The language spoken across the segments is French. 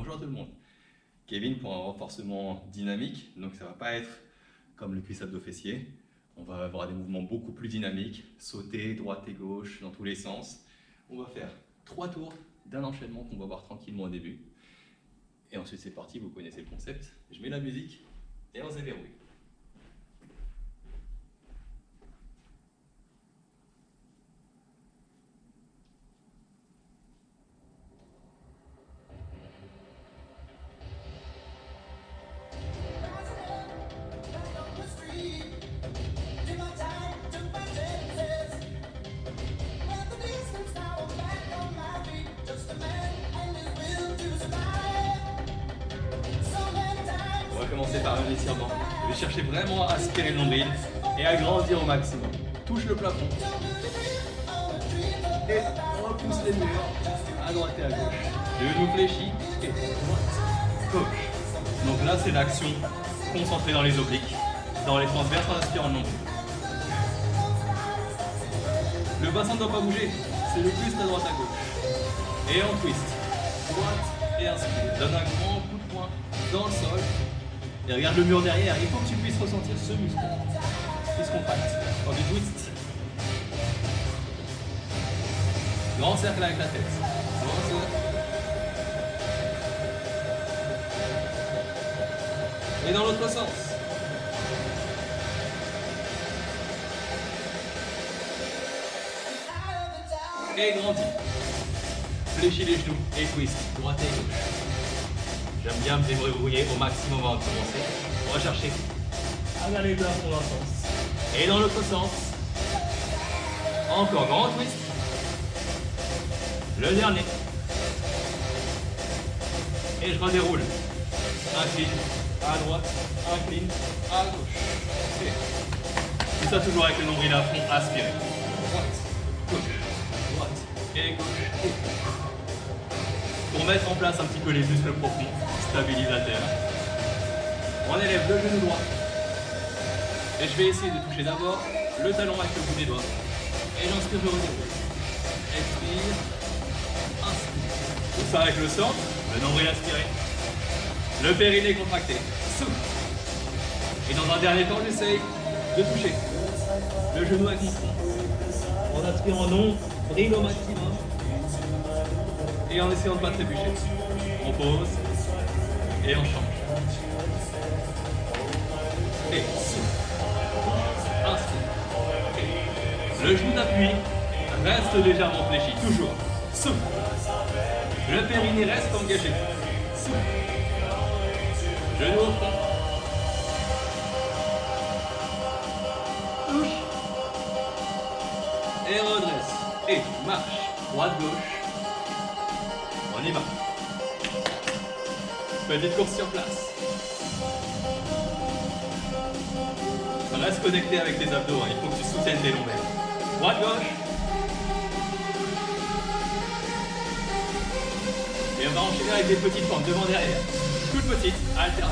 Bonjour tout le monde. Kevin pour un renforcement dynamique, donc ça va pas être comme le cuisse abdos fessier. On va avoir des mouvements beaucoup plus dynamiques, sauter droite et gauche dans tous les sens. On va faire 3 tours d'un enchaînement qu'on va voir tranquillement au début. Et ensuite c'est parti, vous connaissez le concept. Je mets la musique et on se déverrouille. On va commencer par un étirement. Je vais chercher vraiment à aspirer le nombril et à grandir au maximum. Touche le plafond. Et on repousse les murs à droite et à gauche. Genou fléchi et droite, gauche. Donc là, c'est l'action concentrée dans les obliques, dans les transverses en aspirant le nombril. Le bassin ne doit pas bouger, c'est le plus à droite à gauche. Et on twist. Droite et inspire. Donne un grand coup de poing dans le sol. Et regarde le mur derrière, il faut que tu puisses ressentir ce muscle qui se contracte quand tu twists. Grand cercle avec la tête. Grand cercle. Et dans l'autre sens. Et grandis. Fléchis les genoux et twist, droite et gauche. J'aime bien me débrouiller au maximum avant de commencer. On va chercher à aller le plafond dans un sens. Et dans l'autre sens. Encore grand twist. Le dernier. Et je redéroule. Incline à droite, incline à gauche. Et tout ça toujours avec le nombril à fond, aspiré. Droite, gauche, droite et gauche. Et pour mettre en place un petit peu les muscles profonds, stabilisateurs. On élève le genou droit. Et je vais essayer de toucher d'abord le talon avec le bout des doigts. Et j'inspire, je redéroule. Expire, inspire. Tout ça avec le centre, le nombril aspiré. Le périnée contracté. Souffle. Et dans un dernier temps, j'essaye de toucher le genou avec mon front. En aspirant nombril au maximum. Et en essayant de ne pas trébucher. On pose et on change. Et souffle. Inspire. Et le genou d'appui reste légèrement fléchi, toujours. Souffle. Le périnée reste engagé. Souffle. Genou au front. Touche. Et redresse. Et marche. Droite-gauche. On y va. Petite course sur place. Reste connecté avec tes abdos, hein. Il faut que tu soutiennes tes lombaires. Droite-gauche. Et on va enchaîner avec des petites formes devant-derrière. Toute petite, alterne.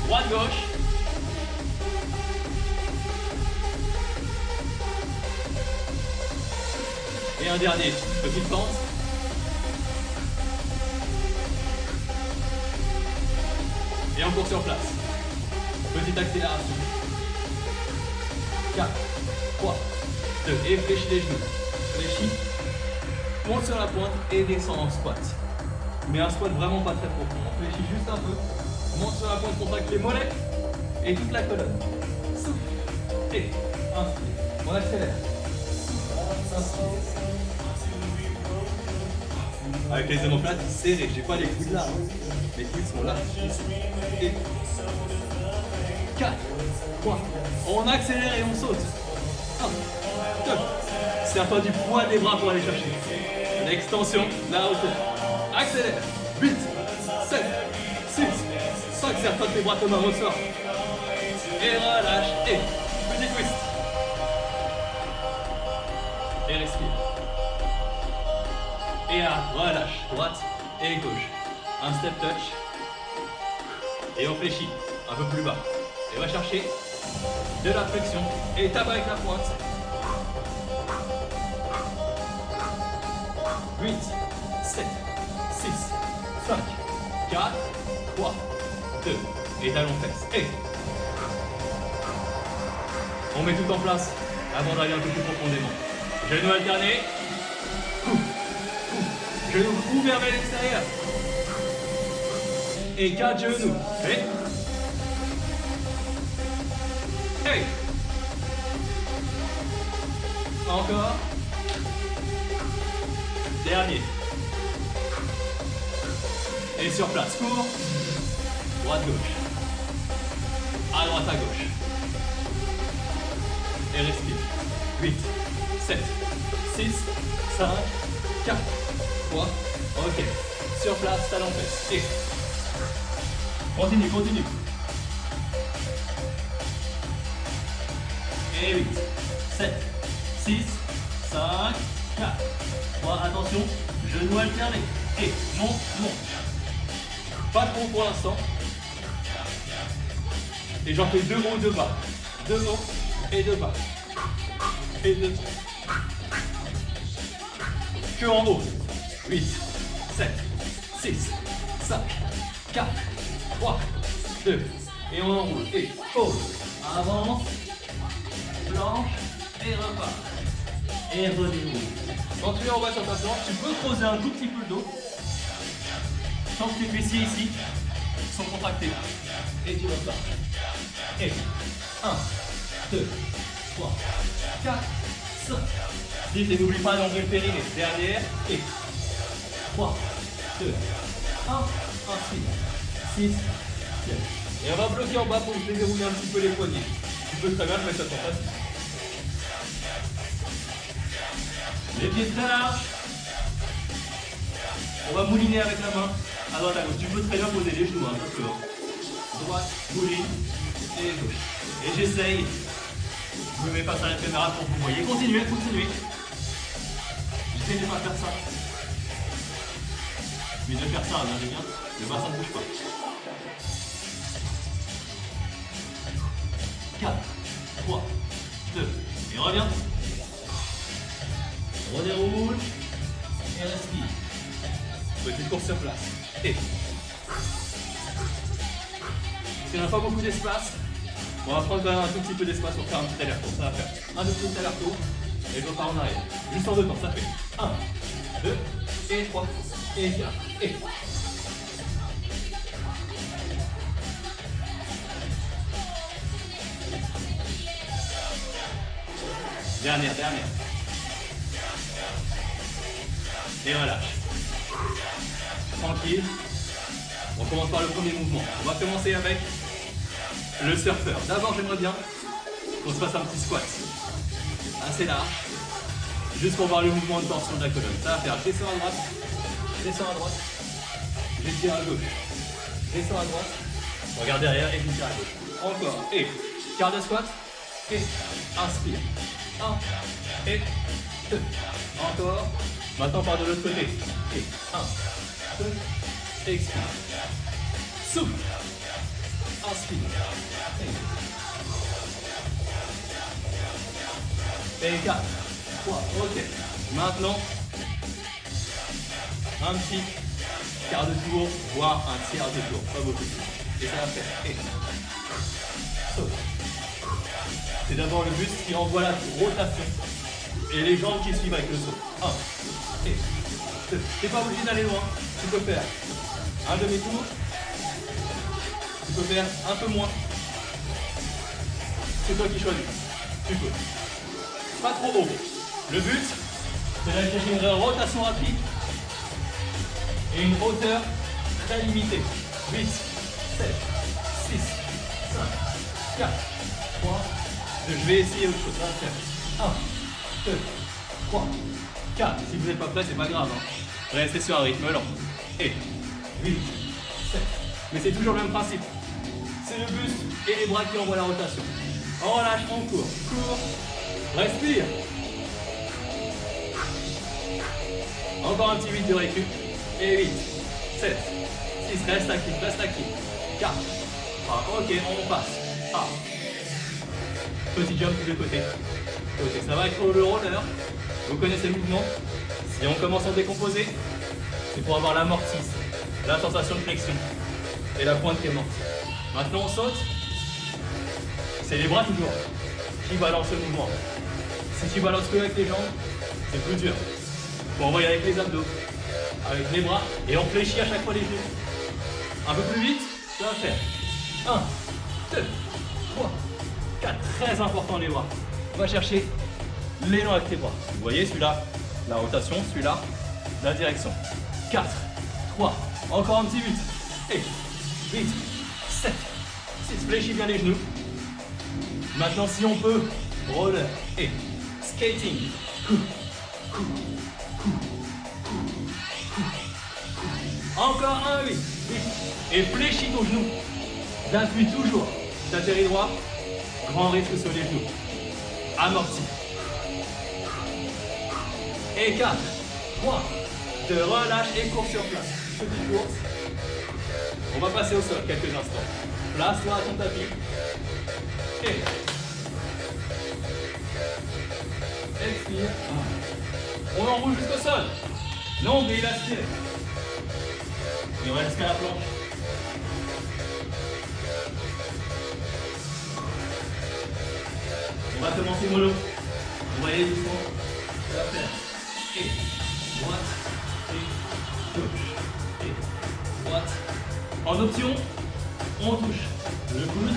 Droite-gauche. Et un dernier, petite pente. Et encore sur place. Petite accélération. 4, 3, 2. Et fléchis les genoux. Fléchis. Monte sur la pointe et descends en squat. Mais un squat vraiment pas très profond. On fléchit juste un peu. Monte sur la pointe, contracte les mollets et toute la colonne. Souffle. Et inspire. On accélère. Inspire. Avec les omoplates serrées, j'ai pas les coudes là. Les coudes sont là. Et 4, 3. On accélère et on saute. 1, 2. Serre-toi du poids des bras pour aller chercher. L'extension, la hauteur. Accélère. 8, 7, 6, 5. Serre-toi de tes bras comme un ressort. Et relâche. Et petit twist. Et respire. Et là, relâche. Droite et gauche. Un step touch. Et on fléchit. Un peu plus bas. Et on va chercher de la flexion. Et tape avec la pointe. 8, 7, 6, 5, 4, 3, 2. Et talons fesses. Et on met tout en place avant d'aller un peu plus profondément. Genoux alternés. Genoux ouverts vers l'extérieur. Et 4 genoux. Et hey. Encore. Dernier. Et sur place, cours. Droite, gauche. À droite, à gauche. Et respire. 8, 7, 6, 5, 4, 3. Ok. Sur place, talon fesses. Et continue, continue. Et 8, 7, 6, 5, 4, 3. Attention, genoux alternés. Et monte, monte. Pas trop pour l'instant. Et j'en fais 2 hauts, 2 bas. 2 hauts et 2 bas. Et 2. Que en haut. 8, 7, 6, 5, 4, 3, 2. Et on enroule. Et pause. Avance. Planche. Et repart. Et redéroule. Quand tu es en bas sur ta planche, tu peux creuser un tout petit peu le dos. Tant que tes fessiers ici sont contractés. Et tu repars. Et 1, 2, 3, 4, 5, 6. Et n'oublie pas d'enlever le périnée. Dernière. Et 3, 2, 1. Inspire. 6, 7. Et on va bloquer en bas pour dérouler un petit peu les poignets. Tu peux très bien le mettre à ton face. Les pieds très larges. On va mouliner avec la main à droite à gauche. Tu peux très bien poser les genoux, hein, droite, mouline et gauche. Et j'essaye. Je me mets face à la caméra pour que vous voyez. Continuez, continuez. J'essaye de ne pas faire ça. Mais de faire ça, regardez bien. Le bassin ne bouge pas. 4, 3, 2. Et reviens. Redéroule. Et respire. Petite course sur place. Et si on n'a pas beaucoup d'espace, on va prendre quand même un tout petit peu d'espace pour faire un petit aller-retour. Ça va faire un petit aller-retour et je repars en arrière. Juste en 2 temps, ça fait 1, 2, et 3, et 4, et dernière. Et relâche. Tranquille. On commence par le premier mouvement. On va commencer avec le surfeur. D'abord, j'aimerais bien qu'on se fasse un petit squat. Assez large. Juste pour voir le mouvement de tension de la colonne. Ça va faire descends à droite, j'étire à gauche, descends à droite, regarde derrière et j'étire à gauche. Encore. Et quart de squat. Et inspire. 1 et 2. Encore. Maintenant par de l'autre côté. Et 1, 2, expire. Souffle. Inspire. Et 4, 3, ok. Maintenant, un petit quart de tour, voire un tiers de tour. Pas beaucoup. Et ça va faire. Et souffle. C'est d'abord le buste qui envoie la rotation. Et les jambes qui suivent avec le saut. 1 et 2. Tu n'es pas obligé d'aller loin. Tu peux faire un demi-tour. Tu peux faire un peu moins. C'est toi qui choisis. Tu peux. Pas trop haut. Le but, c'est d'aller chercher une rotation rapide et une hauteur très limitée. 8, 7, 6, 5, 4, 3, 2. Je vais essayer autre chose. Ça va faire 1, 2, 3, 4. Si vous n'êtes pas prêt, c'est pas grave. Hein. Restez sur un rythme lent. Et 8, 7. Mais c'est toujours le même principe. C'est le buste et les bras qui envoient la rotation. On relâche, on court. Cours. Respire. Encore un petit 8 de récup. Et 8, 7, 6. Reste actif, reste actif. 4, 3. Ok, on passe. Ah. Petit jump de côté. Ça va être le roller. Vous connaissez le mouvement. Et on commence en décomposé. C'est pour avoir l'amorti, la sensation de flexion et la pointe qui est morte. Maintenant on saute. C'est les bras toujours qui balancent le mouvement. Si tu balances que avec les jambes, c'est plus dur. Faut envoyer avec les abdos, avec les bras, et on fléchit à chaque fois les genoux. Un peu plus vite, ça va faire 1, 2, 3, 4. Très important les bras. On va chercher l'élan avec les bras. Vous voyez celui-là, la rotation, celui-là, la direction. 4, 3, encore un petit 8, et 8, 7, 6. Fléchis bien les genoux. Maintenant, si on peut, roller et skating. Encore un 8. Et fléchis ton genou. D'appuie toujours. T'atterris droit. Grand risque sur les genoux. Amorti. Et 4, 3. Te relâche et cours sur place. Petite course. On va passer au sol quelques instants. Place-toi à ton tapis. Et expire. On enroule jusqu'au sol. Nombril aspiré. Et on reste à la planche. On va commencer mollo. On va aller doucement. Ça va faire. Et droite. Et gauche. Et droite. En option, on touche le coude.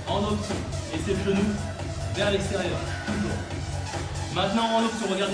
En option. Et c'est le genou vers l'extérieur. Toujours. Maintenant en option, regardez.